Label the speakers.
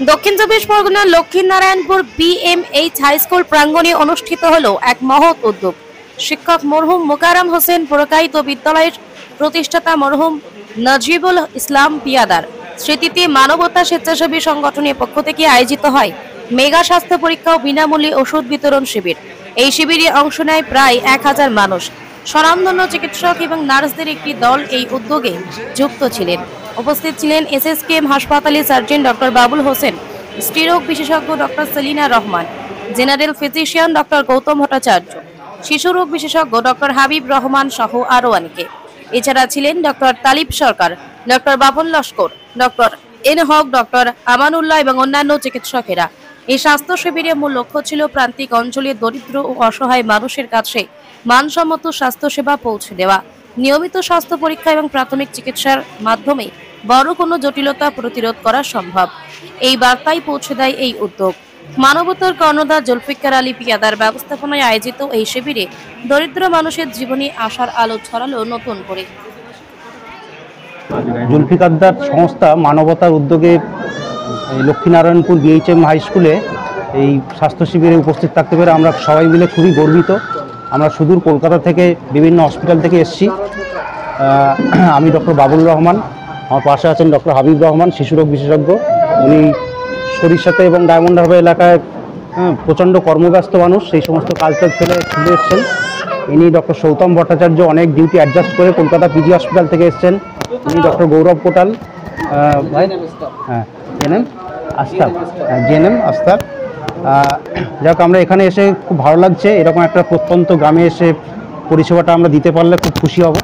Speaker 1: দক্ষিণ চব্বিশ পরগনার লক্ষ্মীনারায়ণপুর BMH হাই স্কুল প্রাঙ্গণে অনুষ্ঠিত হলো এক মহৎ উদ্যোগ। শিক্ষক মরহুম মোকাররম হোসেন পুরকায়িত বিদ্যালয়ের প্রতিষ্ঠাতা মরহুম নাজিবুল ইসলাম পিয়াদার স্মৃতিতে মানবতা স্বেচ্ছাসেবী সংগঠনের পক্ষ থেকে আয়োজিত হয় মেগা স্বাস্থ্য পরীক্ষা ও বিনামূল্যে ওষুধ বিতরণ শিবির। এই শিবিরে অংশ নেয় প্রায় 1000 মানুষ। স্বনামধন্য চিকিৎসক এবং নার্সদের একটি দল এই উদ্যোগে যুক্ত ছিলেন। উপস্থিত ছিলেন SSKM হাসপাতালের সার্জন ডক্টর বাবুল হোসেন, স্ত্রীরোগ বিশেষজ্ঞ doctor Selina Rahman, general physician doctor Gautam Bhattacharya, শিশুরোগ বিশেষজ্ঞ ডক্টর হাবিব রহমান সহ আরও অনেকে। এছাড়া ছিলেন doctor Talib Sarkar, doctor Babul Laskar, doctor N Haque, doctor Amanullah এবং অন্যান্য চিকিৎসকেরা। এই স্বাস্থ্য শিবিরের মূল লক্ষ্য ছিল প্রান্তিক অঞ্চলের দরিদ্র ও অসহায় মানুষের কাছে মানসম্মত স্বাস্থ্যসেবা পৌঁছে দেওয়া। নিয়মিত স্বাস্থ্য পরীক্ষা এবং প্রাথমিক চিকিৎসার মাধ্যমে বড় কোনো জটিলতা প্রতিরোধ করা সম্ভব। এই বার্তাই পৌঁছে দেয় এই উদ্যোগ। মানবতার কর্ণধার জুলফিকার আলী পিয়াদার ব্যবস্থাপনায় আয়োজিত এই শিবিরে দরিদ্র মানুষের জীবনে আশার আলো ছড়ালো নতুন করে।
Speaker 2: জুলফিকারদার সংস্থা মানবতার উদ্যোগে লক্ষ্মীনারায়ণপুর BHM হাই স্কুলে এই স্বাস্থ্য শিবিরে উপস্থিত থাকতে পেরে আমরা সবাই মিলে খুবই গর্বিত। আমরা সুদূর কলকাতা থেকে বিভিন্ন হসপিটাল থেকে এসেছি। আমি ডক্টর বাবুল রহমান, আমার পাশে আছেন ডক্টর হাবিব রহমান, শিশুরোগ বিশেষজ্ঞ। উনি সরিষাতে এবং ডায়মন্ড হারবার এলাকায় প্রচণ্ড কর্মব্যস্ত মানুষ, সেই সমস্ত কাজ ফেলে ছুটে এসছেন। ইনি ডক্টর সৌতম ভট্টাচার্য, অনেক ডিউটি অ্যাডজাস্ট করে কলকাতা PG হসপিটাল থেকে এসছেন। উনি ডক্টর গৌরব কোটাল, JNM আস্তার। যাক, আমরা এখানে এসে খুব ভালো লাগছে। এরকম একটা প্রত্যন্ত গ্রামে এসে পরিষেবাটা আমরা দিতে পারলে খুব খুশি হব।